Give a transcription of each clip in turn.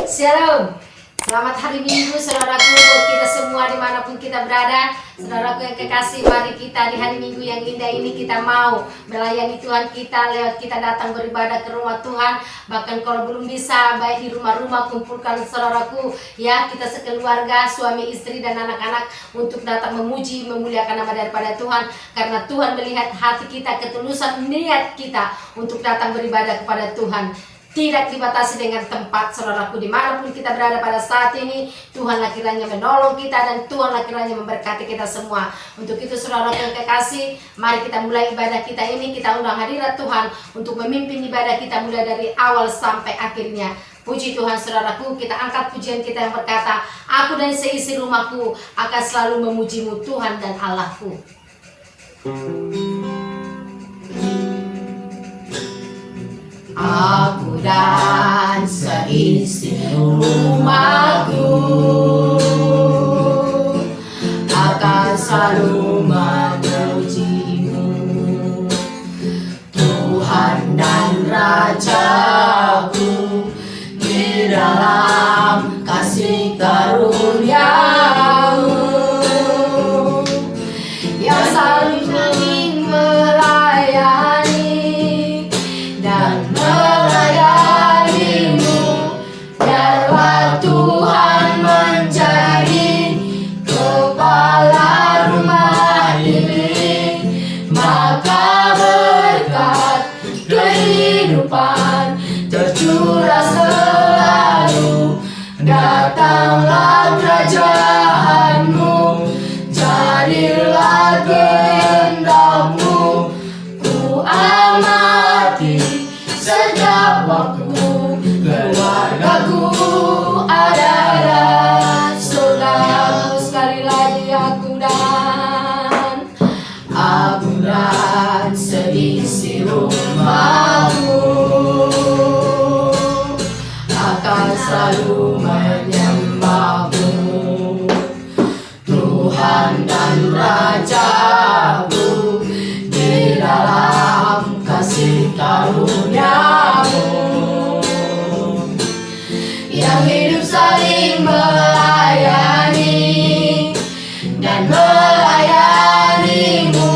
Shalom. Selamat hari Minggu saudaraku, buat kita semua dimanapun kita berada. Saudaraku yang kekasih, mari kita di hari Minggu yang indah ini kita mau melayani Tuhan kita lewat kita datang beribadah ke rumah Tuhan. Bahkan kalau belum bisa, baik di rumah-rumah kumpulkan saudaraku ya, kita sekeluarga, suami, istri dan anak-anak untuk datang memuji, memuliakan nama daripada Tuhan. Karena Tuhan melihat hati kita, ketulusan niat kita untuk datang beribadah kepada Tuhan. Tidak dibatasi dengan tempat, saudaraku, dimanapun kita berada pada saat ini. Tuhanlah kiranya menolong kita dan Tuhanlah kiranya memberkati kita semua. Untuk itu saudaraku yang kekasih, mari kita mulai ibadah kita ini. Kita undang hadirat Tuhan untuk memimpin ibadah kita mulai dari awal sampai akhirnya. Puji Tuhan saudaraku, kita angkat pujian kita yang berkata, aku dan seisi rumahku akan selalu memujimu Tuhan dan Allahku. Aku dan seisi rumahku akan selalu memujimu, Tuhan dan Rajaku, di dalam kasih karunia-Mu yang selalu melayani dan melayanimu. Biarlah Tuhan menjadi kepala rumah ini, maka berkat kehidupan tercurah selalu. Datanglah kerajaan-Mu, jadilah kehendak-Mu. Ku amati setiap waktu, keluargaku adalah saudaraku. Sekali lagi, aku dan seisi rumahku akan selalu menyembah-Mu, Tuhan dan Rajaku, di dalam kasih karunia-Mu yang hidup saling melayani dan melayani-Mu.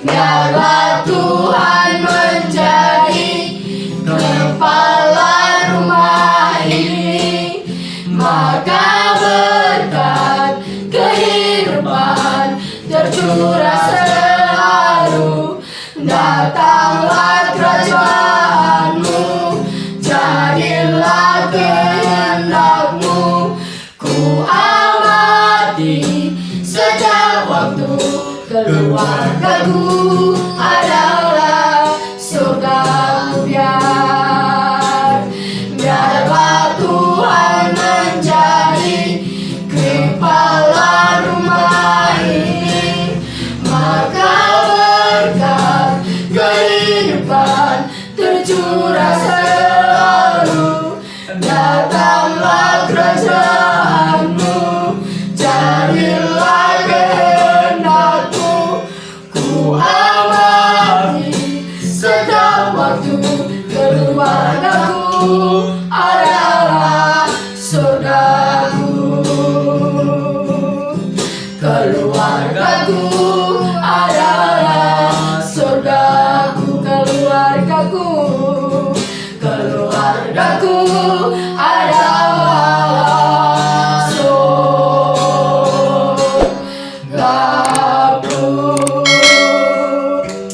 Biarlah Tuhan menjadi kepala rumah ini, maka berkat kehidupan tercurah selalu. Datanglah kerajaan-Mu, jadilah kehendak-Mu. Ku amati setiap waktu, keluargaku adalah surgaku. Biarlah Tuhan menjadi kepala rumah ini, maka berkat kehidupan tercurah selalu. Datanglah kerajaan-Mu, jadilah kehendak-Mu. Ku amati setiap waktu, keluargaku adalah surgaku. Keluargaku adalah surgaku. Keluargaku adalah surgaku.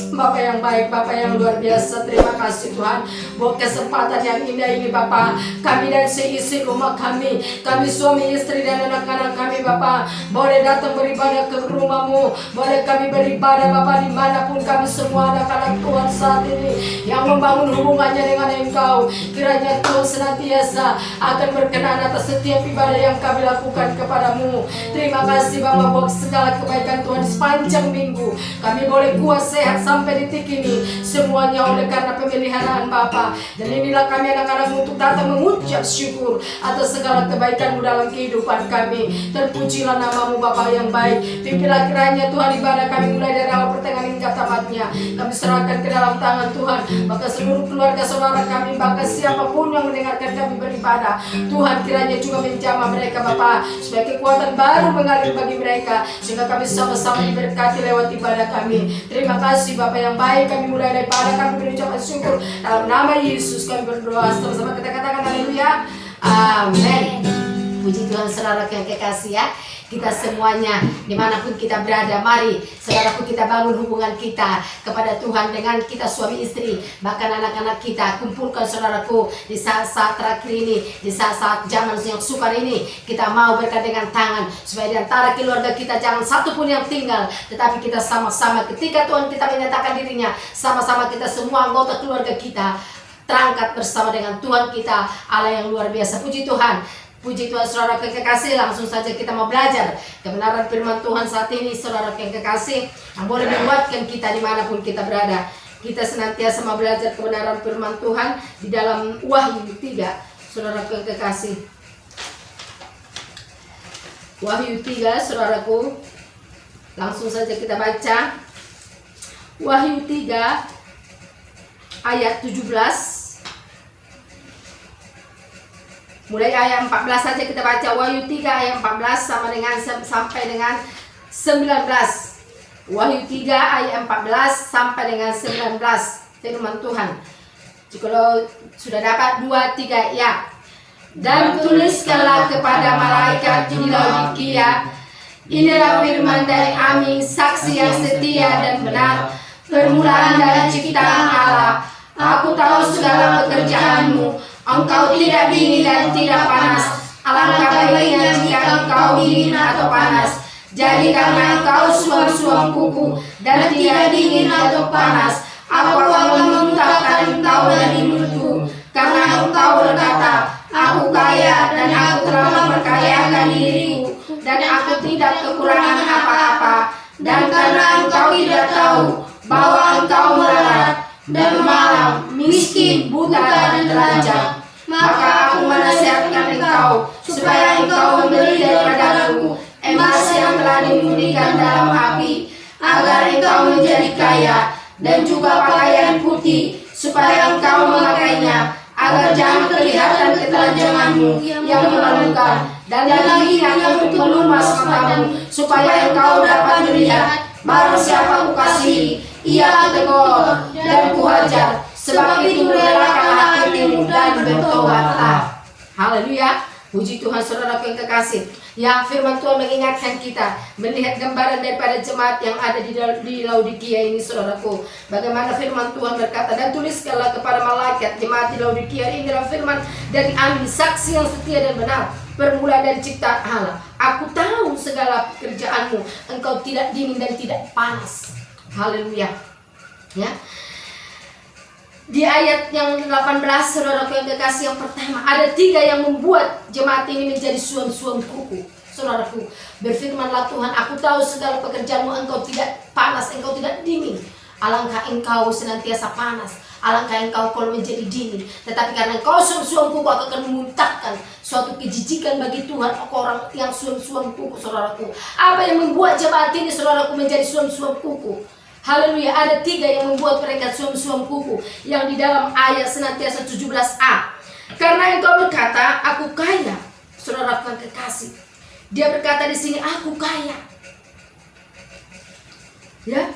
Bapak yang baik, Bapak yang luar biasa, terima kasih Tuhan buat kesempatan yang indah ini Bapak. Kami dan seisi rumah kami suami, istri dan anak-anak kami Bapak, boleh datang beribadah ke rumah-Mu. Boleh kami beribadah Bapak dimanapun kami semua anak-anak Tuhan saat ini yang membangun hubungannya dengan Engkau. Kiranya Tuhan senantiasa akan berkenan atas setiap ibadah yang kami lakukan kepada-Mu. Terima kasih Bapak buat segala kebaikan Tuhan sepanjang minggu. Kami boleh kuat sehat sampai detik ini. semuanya oleh karena pemeliharaan Bapa. Dan inilah kami anak-anak untuk datang mengucap syukur atas segala kebaikan-Mu dalam kehidupan kami. Terpujilah nama-Mu Bapa yang baik. Pimpinlah kiranya Tuhan ibadah kami mulai dari awal pertengahan hingga tamatnya. Kami serahkan ke dalam tangan Tuhan. Maka seluruh keluarga saudara kami, bahkan siapapun yang mendengarkan kami beribadah, Tuhan kiranya juga menjamah mereka Bapa, supaya kekuatan baru mengalir bagi mereka, sehingga kami sama-sama diberkati lewat ibadah kami. Terima kasih Bapa yang baik. Kami mulai daripada kami berucap syukur dalam nama Yesus kami berdoa. Sama-sama kita katakan haleluya. Amin. Puji Tuhan saudara yang kekasih ya. Kita semuanya dimanapun kita berada, mari saudaraku kita bangun hubungan kita kepada Tuhan dengan kita suami istri, bahkan anak-anak kita. Kumpulkan saudaraku di saat-saat terakhir ini, di saat-saat zaman yang sukar ini. Kita mau bergandengan tangan supaya di antara keluarga kita jangan satu pun yang tinggal, tetapi kita sama-sama ketika Tuhan kita menyatakan dirinya, sama-sama kita semua anggota keluarga kita terangkat bersama dengan Tuhan kita, Allah yang luar biasa. Puji Tuhan. Puji Tuhan saudara yang kekasih, langsung saja kita mau belajar kebenaran firman Tuhan saat ini saudara yang kekasih, yang boleh menguatkan kita dimanapun kita berada. Kita senantiasa mau belajar kebenaran firman Tuhan di dalam Wahyu 3 saudara yang kekasih. Wahyu 3 saudaraku, langsung saja kita baca Wahyu 3 ayat 17. Mulai ayat 14 saja kita baca. Wahyu 3 ayat 14 sampai dengan 19. Wahyu 3 ayat 14 sampai dengan 19. Firman Tuhan. Kalau sudah dapat 2, 3 ya. Dan tuliskanlah kepada malaikat di Laodikia, inilah firman dari Amin, saksi yang setia dan benar, permulaan dari ciptaan Allah. Aku tahu segala pekerjaanmu. Engkau tidak dingin dan tidak panas. Alangkah baiknya jika engkau dingin atau panas. Jadi karena engkau suam-suam kuku dan tidak dingin atau panas, aku akan memuntahkan engkau dari mulutku. Karena engkau berkata, aku kaya dan aku telah memperkayakan diriku, dan aku tidak kekurangan apa-apa. Dan karena engkau tidak tahu bahwa engkau melarat dan malam, miskin, buta dan telanjang, maka aku menasihatkan engkau supaya engkau membeli daripadaku emas yang telah dimurnikan dalam api, agar engkau menjadi kaya, dan juga pakaian putih supaya engkau memakainya, agar jangan kelihatan ketelanjanganmu yang memalukan, dan minyak untuk melumas matamu, supaya engkau dapat melihat. Barang siapa kukasihi, ia kutegur dan kuhajar. Sebab itu relakanlah hatimu dan bertobatlah. Haleluya. Puji Tuhan saudara yang kekasih. Ya, firman Tuhan mengingatkan kita melihat gambaran daripada jemaat yang ada di Laodikia ini saudaraku. Bagaimana firman Tuhan berkata, dan tuliskanlah kepada malaikat jemaat di Laodikia, inilah firman dari Amin, saksi yang setia dan benar, permulaan dari ciptaan Allah. Aku tahu segala pekerjaanmu, engkau tidak dingin dan tidak panas. Haleluya. Ya. Di ayat yang 18 saudaraku yang kekasih, yang pertama ada 3 yang membuat jemaat ini menjadi suam-suam kuku. Saudaraku, berfirmanlah Tuhan, aku tahu segala pekerjaanmu, engkau tidak panas, engkau tidak dingin. Alangkah engkau senantiasa panas, alangkah engkau kalau menjadi dingin. Tetapi karena engkau suam-suam kuku, aku akan memuntahkan suatu kejijikan bagi Tuhan orang yang suam-suam kuku. Saudaraku, apa yang membuat jemaat ini saudaraku menjadi suam-suam kuku? Haleluya, ada 3 yang membuat mereka suam-suam kuku, yang di dalam ayat senantiasa 17a. Karena engkau berkata, aku kaya. Saudara yang kekasih, dia berkata di sini, aku kaya. Ya,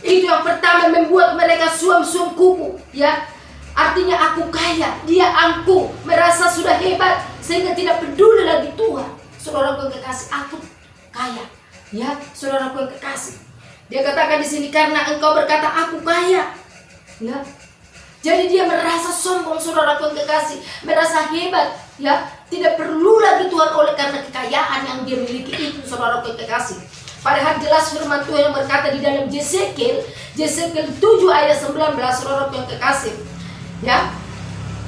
itu yang pertama membuat mereka suam-suam kuku. Ya, artinya aku kaya, dia angkuh, merasa sudah hebat sehingga tidak peduli lagi Tuhan. Saudara yang kekasih, aku kaya. Ya, saudara yang kekasih. Dia katakan di sini, karena engkau berkata aku kaya. Ya. Jadi dia merasa sombong saudaraku yang kekasih, merasa hebat, ya, tidak perlu lagi Tuhan oleh karena kekayaan yang dia miliki itu saudaraku yang kekasih. Padahal jelas firman Tuhan yang berkata di dalam Yesekiel 7 ayat 19 saudaraku yang kekasih. Ya.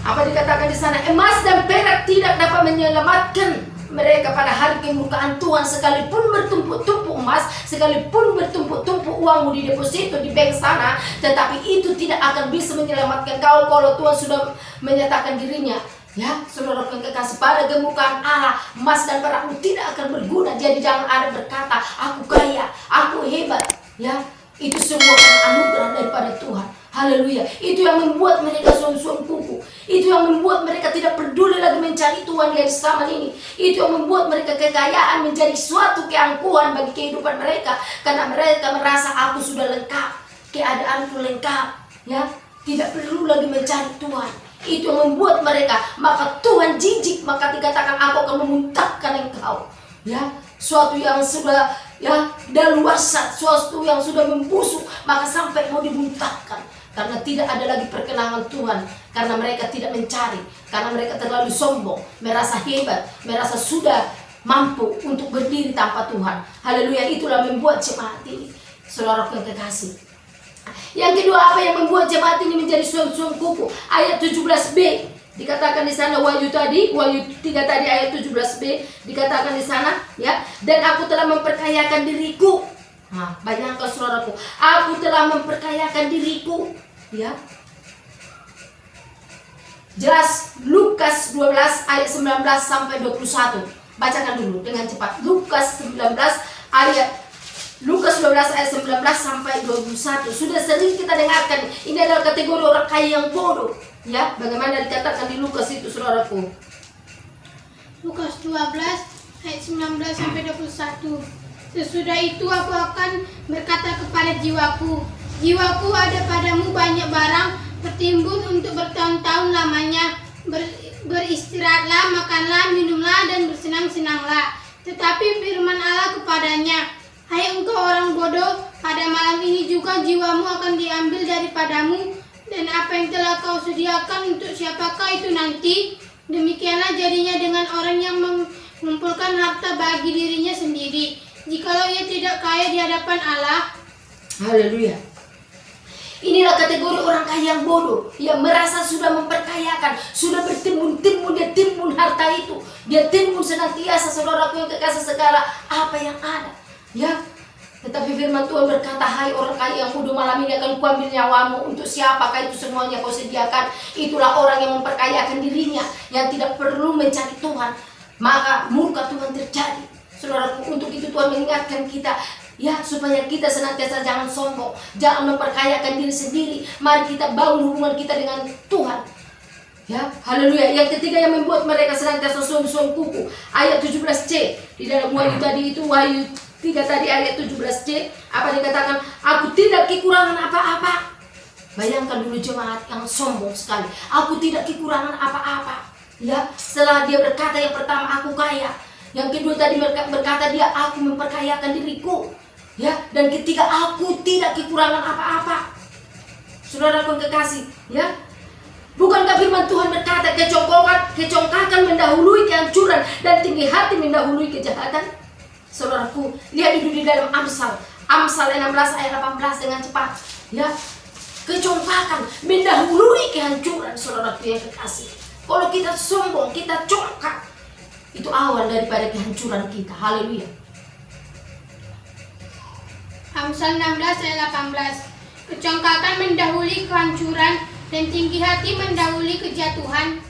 Apa dikatakan di sana? Emas dan perak tidak dapat menyelamatkan mereka pada hari kemurkaan Tuhan, sekalipun bertumpuk-tumpuk emas, sekalipun bertumpuk-tumpuk uangmu di deposito di bank sana, tetapi itu tidak akan bisa menyelamatkan kau kalau Tuhan sudah menyatakan dirinya. Ya, saudara yang kekasih, pada kemurkaan Allah, emas dan perakmu tidak akan berguna. Jadi jangan ada berkata, aku kaya, aku hebat. Ya, itu semua karena anugerah daripada Tuhan. Haleluya. Itu yang membuat mereka suam-suam kuku. Itu yang membuat mereka tidak peduli lagi mencari Tuhan yang zaman ini. Itu yang membuat mereka kekayaan menjadi suatu keangkuhan bagi kehidupan mereka. Karena mereka merasa aku sudah lengkap, keadaanku lengkap. Ya, tidak perlu lagi mencari Tuhan. Itu yang membuat mereka, maka Tuhan jijik, maka dikatakan aku akan memuntahkan engkau. Ya, suatu yang sudah daluarsa, suatu yang sudah membusuk, maka sampai mau dimuntahkan. Karena tidak ada lagi perkenanan Tuhan, karena mereka tidak mencari, karena mereka terlalu sombong, merasa hebat, merasa sudah mampu untuk berdiri tanpa Tuhan. Haleluya, itulah membuat jemaat ini, saudara yang kekasih. Yang kedua, apa yang membuat jemaat ini menjadi suam-suam kuku? Ayat 17b dikatakan di sana, Wahyu 3 tadi ayat 17b dikatakan di sana, ya. Dan aku telah memperkayakan diriku. Nah, bayangkan saudaraku, aku telah memperkayakan diriku, ya. Jelas Lukas 12 ayat 19 sampai 21. Bacakan dulu dengan cepat. Lukas 12 ayat 19 sampai 21. Sudah sering kita dengarkan. Ini adalah kategori orang kaya yang bodoh, ya. Bagaimana dikatakan di Lukas itu, saudaraku? Lukas 12 ayat 19 sampai 21. Sesudah itu aku akan berkata kepada jiwaku, jiwaku, ada padamu banyak barang tertimbun untuk bertahun-tahun lamanya. Beristirahatlah, makanlah, minumlah, dan bersenang-senanglah. Tetapi firman Allah kepadanya, hai engkau orang bodoh, pada malam ini juga jiwamu akan diambil daripadamu, dan apa yang telah kau sediakan untuk siapakah itu nanti? Demikianlah jadinya dengan orang yang mengumpulkan harta bagi dirinya sendiri, jikalau ia tidak kaya di hadapan Allah. Haleluya. Inilah kategori orang kaya yang bodoh, yang merasa sudah memperkayakan, sudah bertimbun-timbun, dia timbun harta itu, dia timbun senantiasa, saudaraku yang kekasih, segala apa yang ada, ya. Tetapi firman Tuhan berkata, hai orang kaya yang bodoh, malam ini akan kuambil nyawamu. Untuk siapakah itu semuanya kau sediakan? Itulah orang yang memperkayakan dirinya, yang tidak perlu mencari Tuhan, maka murka Tuhan terjadi. Saudaraku, untuk itu Tuhan mengingatkan kita, ya, supaya kita senantiasa jangan sombong, jangan memperkayakan diri sendiri. Mari kita bangun hubungan kita dengan Tuhan. Ya, haleluya. Yang ketiga yang membuat mereka senantiasa suam-suam kuku, ayat 17c di dalam Wahyu tadi itu, Wahyu 3 tadi ayat 17c, apa dikatakan? Aku tidak kekurangan apa-apa. Bayangkan dulu jemaat yang sombong sekali. Aku tidak kekurangan apa-apa. Ya, setelah dia berkata yang pertama, aku kaya. Yang kedua tadi berkata dia, aku memperkayakan diriku. Ya, dan ketiga, aku tidak kekurangan apa-apa. Saudara pun kekasih, ya. Bukankah firman Tuhan berkata, kecongkakan mendahului kehancuran dan tinggi hati mendahului kejahatan? Saudaraku, lihat dulu di dalam Amsal 16 ayat 18 dengan cepat, ya. Kecongkakan mendahului kehancuran, saudaraku yang kekasih. Kalau kita sombong, kita congkak, itu awal daripada kehancuran kita. Haleluya. Amsal 16 ayat 18. Kecongkakan mendahului kehancuran dan tinggi hati mendahului kejatuhan.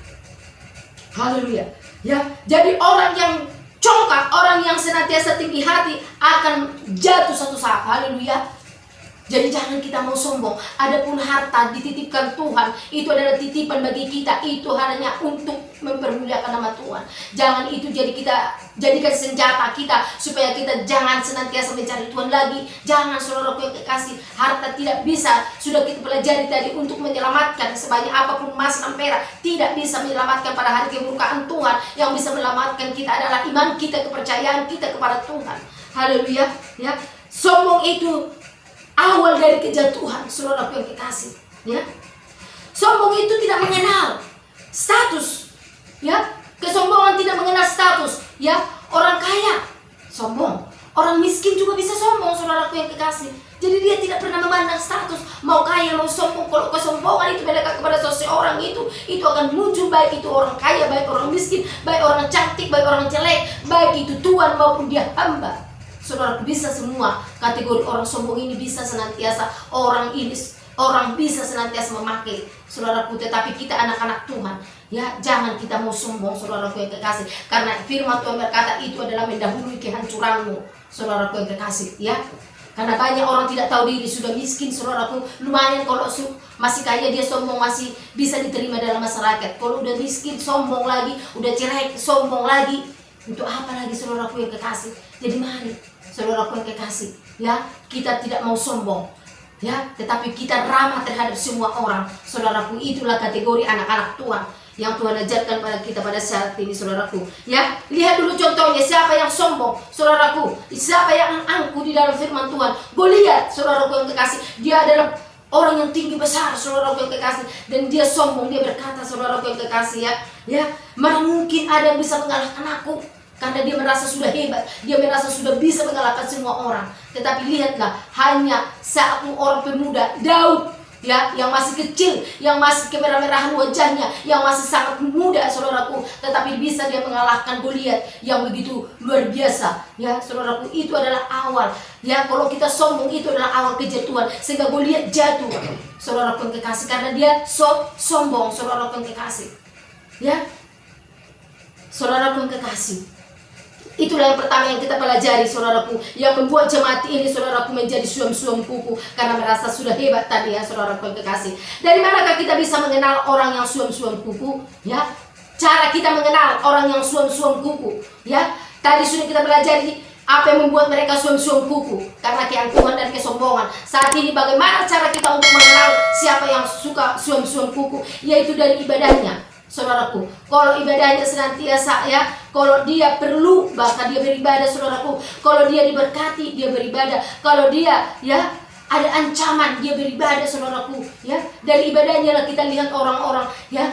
Haleluya. Ya, jadi orang yang congkak, orang yang senantiasa tinggi hati akan jatuh satu saat. Haleluya. Jadi jangan kita mau sombong. Adapun harta dititipkan Tuhan, itu adalah titipan bagi kita. Itu hanya untuk mempermuliakan nama Tuhan. Jangan itu kita jadikan senjata kita, supaya kita jangan senantiasa mencari Tuhan lagi. Jangan, saudaraku yang kekasih, harta tidak bisa, sudah kita pelajari tadi, untuk menyelamatkan sebanyak apapun emas dan perak, tidak bisa menyelamatkan pada hari kemurkaan Tuhan. Yang bisa menyelamatkan kita adalah iman kita, kepercayaan kita kepada Tuhan. Haleluya. Ya, sombong itu awal dari kejatuhan, saudaraku yang kekasih, ya. Sombong itu tidak mengenal status, ya. Kesombongan tidak mengenal status, ya. Orang kaya sombong, orang miskin juga bisa sombong, saudaraku yang kekasih. Jadi dia tidak pernah memandang status, mau kaya mau sombong. Kalau kesombongan itu melekat kepada seseorang itu akan muncul, baik itu orang kaya, baik orang miskin, baik orang cantik, baik orang jelek, baik itu tuan maupun dia hamba. Saudara, bisa semua kategori orang sombong ini bisa senantiasa orang bisa senantiasa memakai saudaraku, tetapi kita anak-anak Tuhan, ya jangan kita mau sombong saudaraku yang kekasih, karena firman Tuhan berkata itu adalah mendahului kehancuranmu saudaraku yang kekasih, ya. Karena banyak orang tidak tahu diri, sudah miskin saudaraku, lumayan kalau masih kaya dia sombong masih bisa diterima dalam masyarakat. Kalau udah miskin sombong lagi, udah jelek sombong lagi, untuk apa lagi saudaraku yang kekasih? Jadi mari saudaraku yang kekasih, ya kita tidak mau sombong, ya, tetapi kita ramah terhadap semua orang saudaraku. Itulah kategori anak-anak Tuhan yang Tuhan ajarkan pada kita pada saat ini saudaraku, ya. Lihat dulu contohnya, siapa yang sombong saudaraku, siapa yang angkuh di dalam firman Tuhan. Goliat saudaraku yang kekasih, dia adalah orang yang tinggi besar saudaraku yang kekasih, dan dia sombong. Dia berkata saudaraku yang kekasih, ya mana mungkin ada yang bisa mengalahkan aku, karena dia merasa sudah hebat, dia merasa sudah bisa mengalahkan semua orang. Tetapi lihatlah, hanya satu orang pemuda, Daud, ya, yang masih kecil, yang masih kemerah-merahan wajahnya, yang masih sangat muda saudaraku, tetapi bisa dia mengalahkan Goliat yang begitu luar biasa, ya saudaraku. Itu adalah awal, ya, kalau kita sombong itu adalah awal kejatuhan, sehingga Goliat jatuh saudaraku yang kekasih, karena dia sombong saudaraku yang kekasih, ya saudaraku yang kekasih. Itulah yang pertama yang kita pelajari saudaraku, yang membuat jemaat ini saudaraku menjadi suam-suam kuku karena merasa sudah hebat tadi, ya saudaraku yang kekasih. Dari manakah kita bisa mengenal orang yang suam-suam kuku? Ya, cara kita mengenal orang yang suam-suam kuku, ya. Tadi sudah kita pelajari apa yang membuat mereka suam-suam kuku, karena keangkuhan dan kesombongan. Saat ini bagaimana cara kita untuk mengenal siapa yang suka suam-suam kuku? Yaitu dari ibadahnya saudaraku. Kalau ibadahnya senantiasa, ya, kalau dia perlu bahkan dia beribadah saudaraku, kalau dia diberkati dia beribadah, kalau dia, ya, ada ancaman dia beribadah saudaraku, ya. Dari ibadahnya lah kita lihat orang-orang, ya,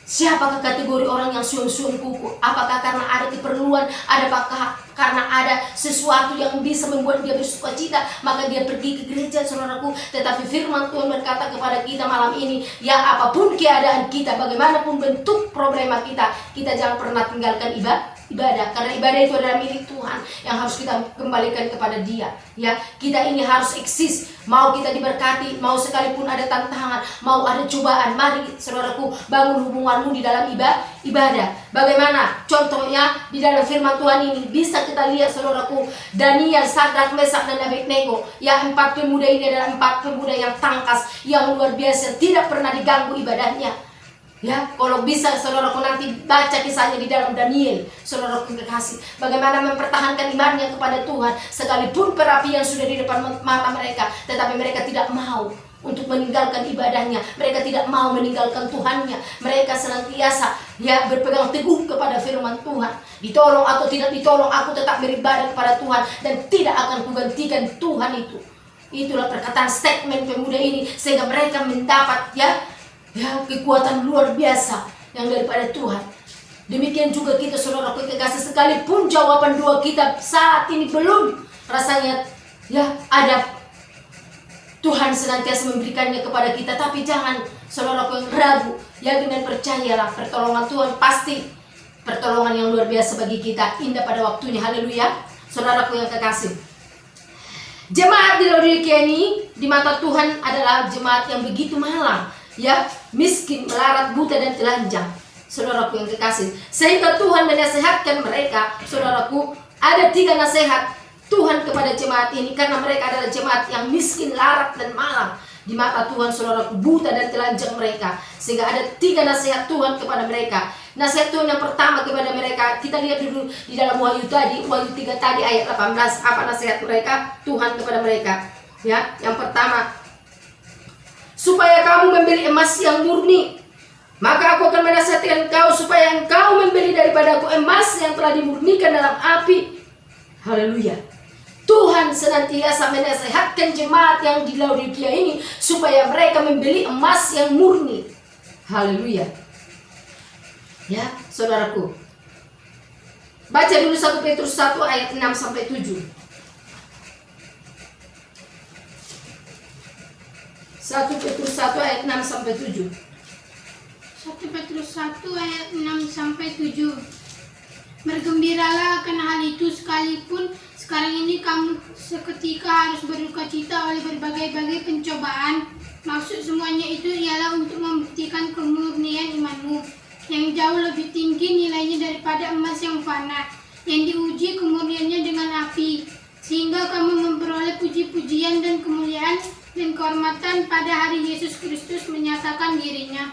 siapakah kategori orang yang suam-suam kuku? Apakah karena ada keperluan, apakah karena ada sesuatu yang bisa membuat dia bersukacita maka dia pergi ke gereja saudaraku? Tetapi firman Tuhan berkata kepada kita malam ini, ya apapun keadaan kita, bagaimanapun bentuk problema kita jangan pernah tinggalkan ibadah, karena ibadah itu adalah milik Tuhan yang harus kita kembalikan kepada Dia, ya. Kita ini harus eksis, mau kita diberkati, mau sekalipun ada tantangan, mau ada cobaan, mari saudaraku bangun hubunganmu di dalam ibadah. Bagaimana contohnya di dalam firman Tuhan ini? Bisa kita lihat saudaraku, Daniel, Sadrak, Mesak, dan Abednego, ya, 4 pemuda ini adalah 4 pemuda yang tangkas, yang luar biasa, tidak pernah diganggu ibadahnya. Ya, kalau bisa saudaraku nanti baca kisahnya di dalam Daniel, saudaraku kekasih, bagaimana mempertahankan imannya kepada Tuhan sekalipun perapian sudah di depan mata mereka, tetapi mereka tidak mau untuk meninggalkan ibadahnya, mereka tidak mau meninggalkan Tuhannya, mereka senantiasa, ya, berpegang teguh kepada firman Tuhan. Ditolong atau tidak ditolong, aku tetap beribadah kepada Tuhan dan tidak akan kugantikan Tuhan itu. Itulah perkataan statement pemuda ini, sehingga mereka mendapat, ya, kekuatan luar biasa yang daripada Tuhan. Demikian juga kita saudaraku kekasih, sekalipun jawaban doa kita saat ini belum rasanya, ya, ada, Tuhan senantiasa memberikannya kepada kita, tapi jangan saudaraku yang ragu, yakin dan percayalah pertolongan Tuhan pasti pertolongan yang luar biasa bagi kita, indah pada waktunya. Haleluya saudaraku yang kekasih. Jemaat di Laodikia ini di mata Tuhan adalah jemaat yang begitu malang, ya, miskin, melarat, buta, dan telanjang, saudaraku yang kekasih. Sehingga Tuhan menasihatkan mereka, saudaraku, ada 3 nasihat Tuhan kepada jemaat ini, karena mereka adalah jemaat yang miskin, larat, dan malang di mata Tuhan, saudaraku, buta dan telanjang mereka. Sehingga ada 3 nasihat Tuhan kepada mereka. Nasihat Tuhan yang pertama kepada mereka, kita lihat dulu di dalam Wahyu tadi, Wahyu 3 tadi ayat 18, apa nasihat mereka, Tuhan kepada mereka, ya. Yang pertama, supaya kamu membeli emas yang murni, maka aku akan menasihatkan engkau supaya engkau membeli daripadaku emas yang telah dimurnikan dalam api. Haleluya. Tuhan senantiasa menasihatkan jemaat yang di Laodikia ini supaya mereka membeli emas yang murni. Haleluya. Ya, saudaraku. Baca dulu 1 Petrus 1 ayat 6 sampai 7. 1 Petrus 1 ayat 6 sampai 7. 1 Petrus 1 ayat 6 sampai 7. Bergembiralah akan hal itu sekalipun sekarang ini kamu seketika harus berduka cita oleh berbagai-bagai pencobaan. Maksud semuanya itu ialah untuk membuktikan kemurnian imanmu yang jauh lebih tinggi nilainya daripada emas yang fana, yang diuji kemurniannya dengan api, sehingga kamu memperoleh puji-pujian dan kemuliaan dan kehormatan pada hari Yesus Kristus menyatakan dirinya.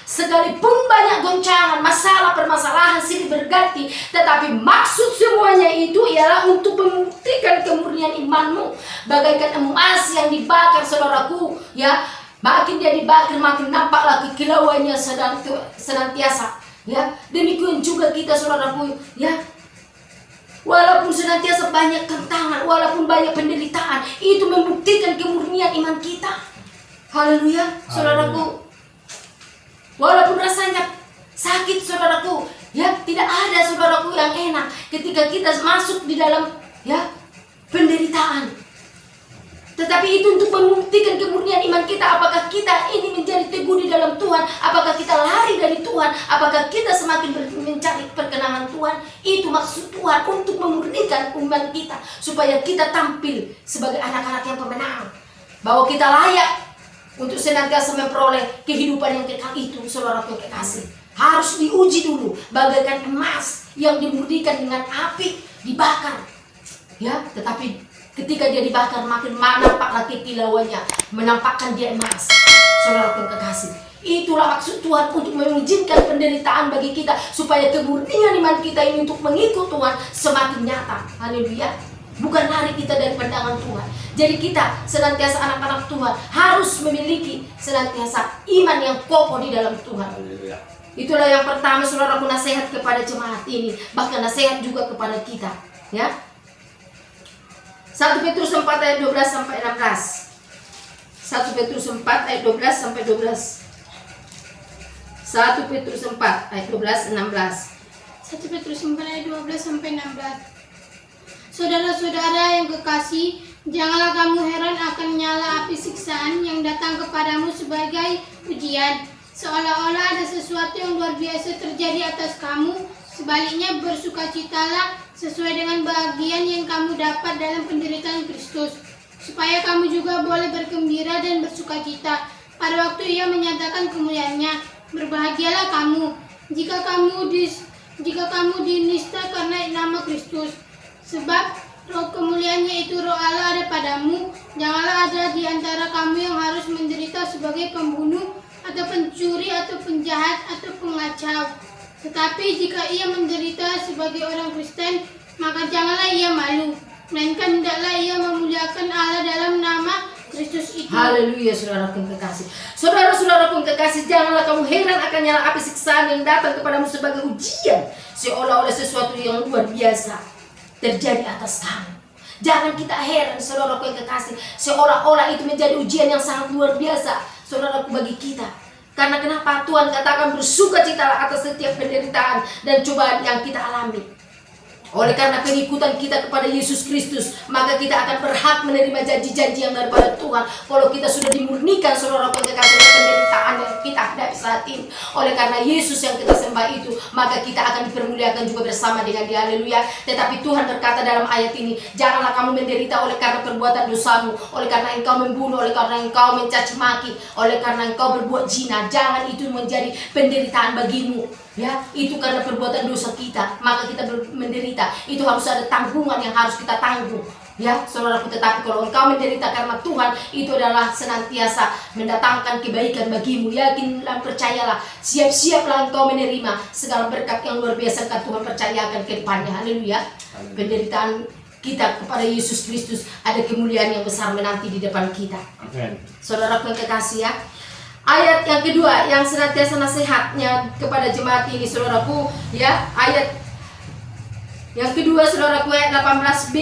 Sekalipun banyak goncangan, masalah, permasalahan silih berganti, tetapi maksud semuanya itu ialah untuk membuktikan kemurnian imanmu. Bagaikan emas yang dibakar, saudaraku, ya, makin dia dibakar makin nampaklah kekilauannya senantiasa, ya. Demikian juga kita, saudaraku, ya. Walaupun senantiasa banyak tantangan, walaupun banyak penderitaan, itu membuktikan kemurnian iman kita. Haleluya, saudaraku. Walaupun rasanya sakit, saudaraku, ya, tidak ada, saudaraku, yang enak ketika kita masuk di dalam, ya, penderitaan. Tetapi itu untuk membuktikan kemurnian iman kita. Apakah kita ini menjadi teguh di dalam Tuhan? Apakah kita lari dari Tuhan? Apakah kita semakin mencari perkenanan Tuhan? Itu maksud Tuhan untuk memurnikan iman kita, supaya kita tampil sebagai anak-anak yang pemenang, bahwa kita layak untuk senantiasa memperoleh kehidupan yang kekal itu. Saudara yang kekasih, harus diuji dulu bagaikan emas yang dimurnikan dengan api, dibakar, ya. Tetapi ketika dia dibakar makin nampak lagi kilauannya, menampakkan dia emas. Saudara yang kekasih, itulah maksud Tuhan untuk mengizinkan penderitaan bagi kita, supaya kemurnian iman kita ini untuk mengikut Tuhan semakin nyata. Haleluya. Bukan lari kita dari pandangan Tuhan. Jadi kita senantiasa anak-anak Tuhan harus memiliki senantiasa iman yang kokoh di dalam Tuhan. Itulah yang pertama, saudaraku, nasihat kepada jemaat ini, bahkan nasihat juga kepada kita, ya. 1 Petrus 4 ayat 12 sampai 16. 1 Petrus 4 ayat 12 sampai 12. 1 Petrus 4 ayat 12 16. 1 Petrus 4 ayat 12 sampai 16. Saudara-saudara yang kekasih, janganlah kamu heran akan nyala api siksaan yang datang kepadamu sebagai ujian, seolah-olah ada sesuatu yang luar biasa terjadi atas kamu. Sebaliknya, bersukacitalah sesuai dengan bagian yang kamu dapat dalam penderitaan Kristus, supaya kamu juga boleh bergembira dan bersukacita pada waktu Ia menyatakan kemuliaannya. Berbahagialah kamu jika kamu dinista karena nama Kristus, sebab roh kemuliaannya itu roh Allah ada padamu. Janganlah ada di antara kamu yang harus menderita sebagai pembunuh atau pencuri atau penjahat atau pengacau. Tetapi jika ia menderita sebagai orang Kristen, maka janganlah ia malu, melainkan hendaklah ia memuliakan Allah dalam nama Kristus itu. Haleluya, saudara yang kekasih. Saudara-saudara yang kekasih, janganlah kamu heran akan nyala api siksaan yang datang kepadamu sebagai ujian, seolah-olah sesuatu yang luar biasa terjadi atas kamu. Jangan kita heran, saudaraku yang kekasih, seolah-olah itu menjadi ujian yang sangat luar biasa, saudaraku, bagi kita. Karena kenapa? Tuhan katakan bersukacitalah atas setiap penderitaan dan cobaan yang kita alami. Oleh karena pengikutan kita kepada Yesus Kristus, maka kita akan berhak menerima janji-janji yang daripada Tuhan. Kalau kita sudah dimurnikan, saudara-saudara kekasih, dari penderitaan yang kita hadapi saat ini, oleh karena Yesus yang kita sembah itu, maka kita akan dipermuliakan juga bersama dengan Dia. Haleluya. Tetapi Tuhan berkata dalam ayat ini, janganlah kamu menderita oleh karena perbuatan dosamu, oleh karena engkau membunuh, oleh karena engkau mencaci maki, oleh karena engkau berbuat zina. Jangan itu menjadi penderitaan bagimu, ya. Itu karena perbuatan dosa kita, maka kita menderita. Itu harus ada tanggungan yang harus kita tanggung, ya, saudaraku. Tetapi kalau engkau menderita karena Tuhan, itu adalah senantiasa mendatangkan kebaikan bagimu. Yakinlah, percayalah, siap-siaplah engkau menerima segala berkat yang luar biasa yang Tuhan percayakan ke depannya. Haleluya. Penderitaan kita kepada Yesus Kristus, ada kemuliaan yang besar menanti di depan kita. Amen. Saudaraku yang kekasih, ya. Ayat yang kedua yang senantiasa nasihatnya kepada jemaat ini, saudaraku, ya. Ayat yang kedua, saudaraku, ayat 18b.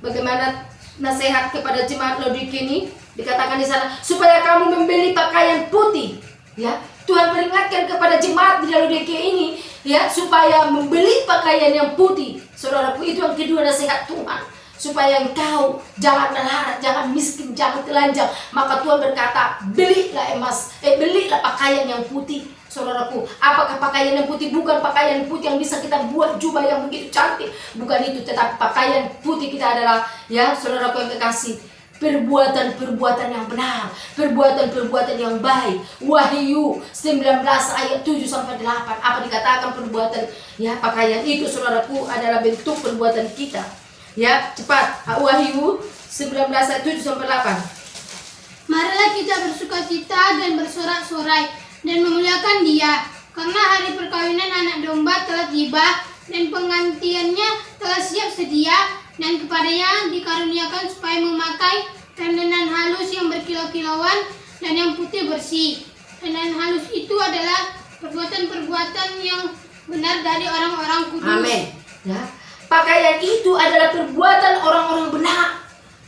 Bagaimana nasihat kepada jemaat Laodikia ini? Dikatakan di sana, supaya kamu membeli pakaian putih, ya. Tuhan peringatkan kepada jemaat di Laodikia ini, ya, supaya membeli pakaian yang putih. Saudaraku, itu yang kedua nasihat Tuhan, supaya engkau jangan melarat, jangan miskin, jangan telanjang. Maka Tuhan berkata, belilah emas, belilah pakaian yang putih. saudaraku. Apakah pakaian yang putih? Bukan pakaian putih yang bisa kita buat jubah yang begitu cantik, bukan itu. Tetapi pakaian putih kita adalah, ya saudaraku yang kekasih, perbuatan-perbuatan yang benar, perbuatan-perbuatan yang baik. Wahyu 19 ayat 7 sampai 8. Apa dikatakan perbuatan, ya pakaian itu saudaraku adalah bentuk perbuatan kita. Ya, cepat. Wahyu 19 ayat 7 sampai 8. Marilah kita bersukacita dan bersorak-sorai dan memuliakan Dia, karena hari perkawinan anak domba telah tiba dan pengantinnya telah siap sedia, dan kepadanya dikaruniakan supaya memakai tendenan halus yang berkilau-kilauan dan yang putih bersih. Tendenan halus itu adalah perbuatan-perbuatan yang benar dari orang-orang kudus. Amin. Ya, pakaian itu adalah perbuatan orang-orang benar.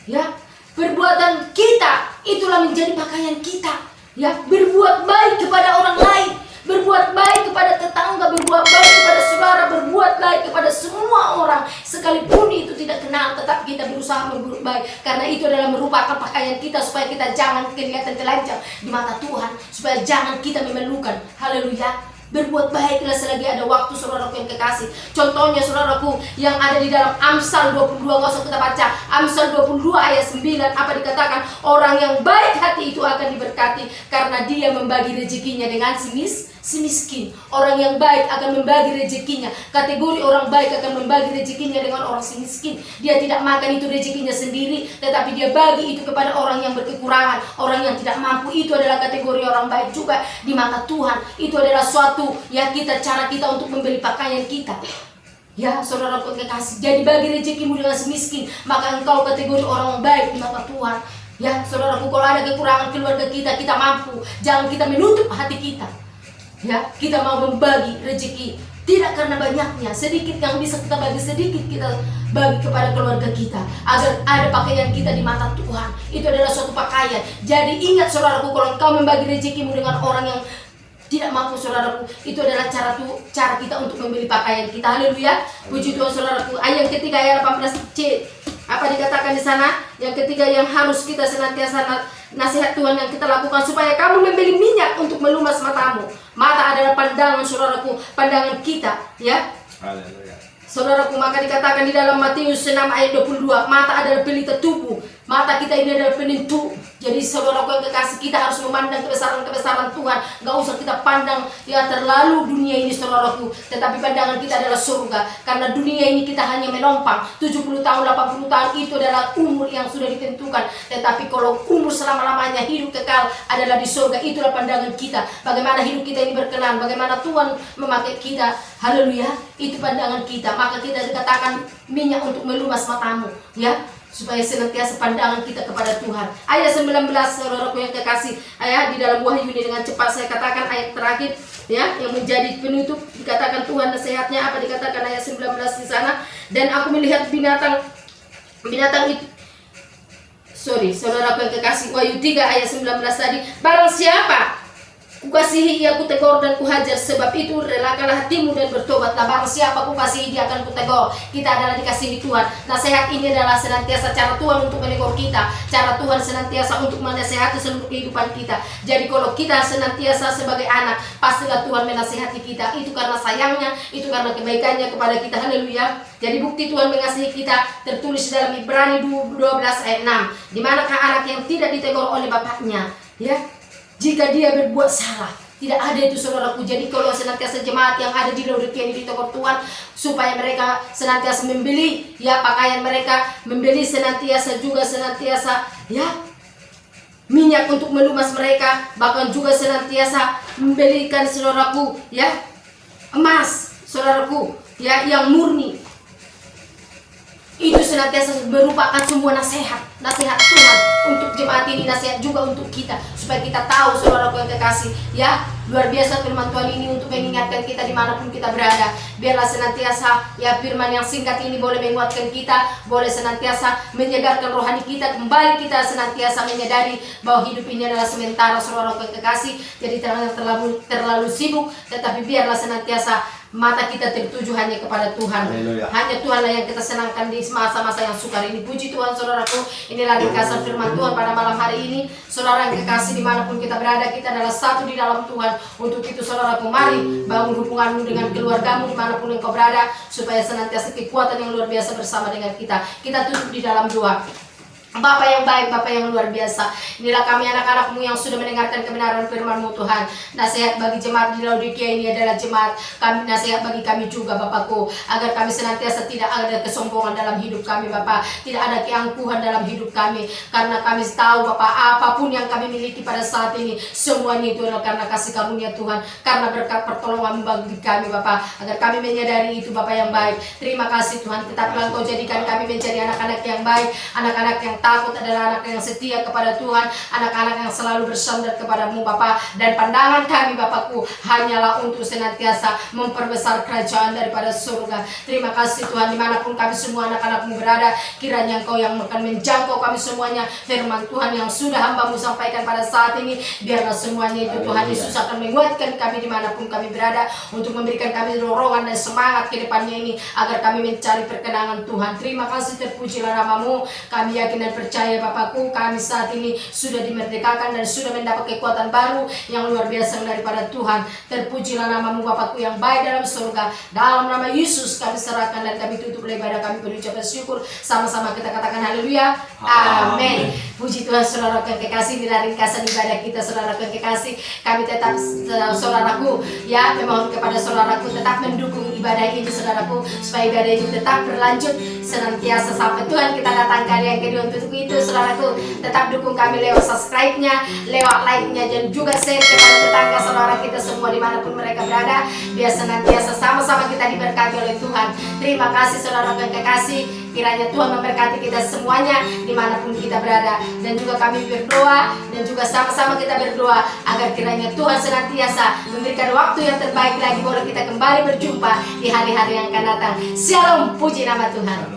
Ya, perbuatan kita itulah menjadi pakaian kita. Ya, berbuat baik kepada orang lain, berbuat baik kepada tetangga, berbuat baik kepada saudara, berbuat baik kepada semua orang, sekalipun itu tidak kenal, tetap kita berusaha berbuat baik, karena itu adalah merupakan pakaian kita, supaya kita jangan kelihatan telanjang di mata Tuhan, supaya jangan kita memerlukan. Haleluya. Berbuat baiklah selagi ada waktu, saudaraku yang kekasih. Contohnya saudaraku yang ada di dalam Amsal 22, nggak usah kita baca. Amsal 22 ayat 9, apa dikatakan? Orang yang baik hati itu akan diberkati, karena dia membagi rezekinya dengan si miskin. Orang yang baik akan membagi rezekinya. Kategori orang baik akan membagi rezekinya dengan orang si miskin. Dia tidak makan itu rezekinya sendiri, tetapi dia bagi itu kepada orang yang berkekurangan, orang yang tidak mampu. Itu adalah kategori orang baik juga di mata Tuhan. Itu adalah suatu, ya, cara kita untuk membeli pakaian kita. Ya, saudaraku kekasih, jadi bagi rezekimu dengan si miskin, maka engkau kategori orang baik di mata Tuhan. Ya, saudaraku, kalau ada kekurangan keluarga kita, kita mampu, jangan kita menutup hati kita. Ya, kita mau membagi rezeki, tidak karena banyaknya, sedikit yang bisa kita bagi, sedikit kita bagi kepada keluarga kita, agar ada pakaian kita di mata Tuhan. Itu adalah suatu pakaian. Jadi ingat saudaraku, kalau engkau membagi rezekimu dengan orang yang tidak mampu, saudaraku, itu adalah cara kita untuk membeli pakaian kita. Haleluya, puji Tuhan saudaraku. Ayat ketiga ayat 18c, apa dikatakan di sana? Yang ketiga yang harus kita senantiasa nasihat Tuhan yang kita lakukan, supaya kamu membeli minyak untuk melumas matamu. Mata adalah pandangan, saudaraku, pandangan kita, ya. Haleluya. Saudaraku, maka dikatakan di dalam Matius 6 ayat 22, mata adalah pelita tubuh. Mata kita ini adalah penentu. Jadi saudaraku yang kekasih, kita harus memandang kebesaran-kebesaran Tuhan. Gak usah kita pandang, ya, terlalu dunia ini, saudaraku, tetapi pandangan kita adalah surga. Karena dunia ini kita hanya menumpang 70 tahun, 80 tahun, itu adalah umur yang sudah ditentukan. Tetapi kalau umur selama-lamanya, hidup kekal adalah di surga. Itulah pandangan kita, bagaimana hidup kita ini berkenan, bagaimana Tuhan memakai kita. Haleluya, itu pandangan kita. Maka kita dikatakan minyak untuk melumas matamu, ya, supaya senantiasa pandangan kita kepada Tuhan. Ayat 19, saudaraku yang kekasih, ayat di dalam Wahyu ini, dengan cepat saya katakan ayat terakhir, ya, yang menjadi penutup. Dikatakan Tuhan nasihatnya, apa dikatakan ayat 19 di sana? Dan aku melihat binatang itu, saudaraku yang kekasih, Wahyu 3 ayat 19 tadi, barang siapa kukasihi ia kutegur dan kuhajar, sebab itu relakanlah hatimu dan bertobatlah. Barang siapa kukasihi dia akan kutegur. Kita adalah dikasihi Tuhan. Nasihat ini adalah senantiasa cara Tuhan untuk menegur kita, cara Tuhan senantiasa untuk menasihati seluruh kehidupan kita. Jadi kalau kita senantiasa sebagai anak, pastilah Tuhan menasihati kita. Itu karena sayangnya, itu karena kebaikannya kepada kita. Haleluya. Jadi bukti Tuhan mengasihi kita tertulis dalam Ibrani 12 ayat 6. Di manakah anak yang tidak ditegur oleh bapaknya, ya, jika dia berbuat salah? Tidak ada itu, saudaraku. Jadi kalau senantiasa jemaat yang ada di Laodikia ini ditegur Tuhan, supaya mereka senantiasa membeli, ya, pakaian mereka, membeli senantiasa ya, minyak untuk melumas mereka, bahkan juga senantiasa membelikan, saudaraku, ya, emas, saudaraku, ya, yang murni. Itu senantiasa merupakan semua nasihat Tuhan untuk jemaat ini, nasihat juga untuk kita, supaya kita tahu, saudaraku yang kekasih, ya, luar biasa firman Tuhan ini untuk mengingatkan kita dimanapun kita berada. Biarlah senantiasa, ya, firman yang singkat ini boleh menguatkan kita, boleh senantiasa menyegarkan rohani kita, kembali kita senantiasa menyadari bahwa hidup ini adalah sementara, saudaraku yang kekasih. Jadi terlalu sibuk, tetapi biarlah senantiasa Mata kita tertuju hanya kepada Tuhan. Haleluya. Hanya Tuhanlah yang kita senangkan di masa-masa yang sukar ini. Puji Tuhan saudaraku. Inilah ringkasan firman Tuhan pada malam hari ini. Saudara yang kekasih, dimanapun kita berada, kita adalah satu di dalam Tuhan. Untuk itu saudaraku, mari bangun hubunganmu dengan keluargamu dimanapun engkau berada, supaya senantiasa kekuatan yang luar biasa bersama dengan kita. Kita tutup di dalam doa. Bapa yang baik, Bapa yang luar biasa, inilah kami anak-anak-Mu yang sudah mendengarkan kebenaran firman-Mu Tuhan. Nasihat bagi jemaat di Laodikia ini adalah jemaat kami, nasihat bagi kami juga Bapakku, agar kami senantiasa tidak ada kesombongan dalam hidup kami Bapak, tidak ada keangkuhan dalam hidup kami, karena kami tahu Bapak, apapun yang kami miliki pada saat ini, semuanya itu adalah karena kasih karunia Tuhan, karena berkat pertolongan bagi kami Bapak, agar kami menyadari itu Bapak yang baik. Terima kasih Tuhan, tetaplah Engkau jadikan kami menjadi anak-anak yang baik, anak-anak yang takut adalah anak yang setia kepada Tuhan, anak-anak yang selalu bersandar kepadamu Bapa, dan pandangan kami Bapakku hanyalah untuk senantiasa memperbesar kerajaan daripada surga. Terima kasih Tuhan, dimanapun kami semua anak-anak-Mu berada, kiranya Engkau yang akan menjangkau kami semuanya. Firman Tuhan yang sudah hamba-Mu sampaikan pada saat ini, biarlah semuanya itu Tuhan Yesus akan menguatkan kami dimanapun kami berada, untuk memberikan kami dorongan dan semangat ke depannya ini, agar kami mencari perkenangan Tuhan. Terima kasih, terpujilah nama-Mu. Kami yakin dan percaya Bapakku, kami saat ini sudah dimerdekakan dan sudah mendapat kekuatan baru yang luar biasa daripada Tuhan. Terpujilah nama-Mu Bapakku yang baik dalam surga. Dalam nama Yesus kami serahkan dan kami tutup ibadah kami berucap syukur. Sama-sama kita katakan haleluya. Amin. Puji Tuhan saudara yang kekasih, bila ringkasan ibadah kita saudara yang kekasih, kami tetap saudaraku ya, memohon kepada saudaraku tetap mendukung ibadah ini saudaraku, supaya ibadah ini tetap berlanjut senantiasa sampai Tuhan kita datang kali yang kedua. Untuk itu saudaraku, tetap dukung kami lewat subscribe-nya, lewat like-nya, dan juga share kepada tetangga saudara kita semua dimanapun mereka berada, biar senantiasa sama-sama kita diberkati oleh Tuhan. Terima kasih saudara yang kekasih, kiranya Tuhan memberkati kita semuanya dimanapun kita berada. Dan juga kami berdoa, dan juga sama-sama kita berdoa agar kiranya Tuhan senantiasa memberikan waktu yang terbaik lagi, boleh kita kembali berjumpa di hari-hari yang akan datang. Shalom, puji nama Tuhan.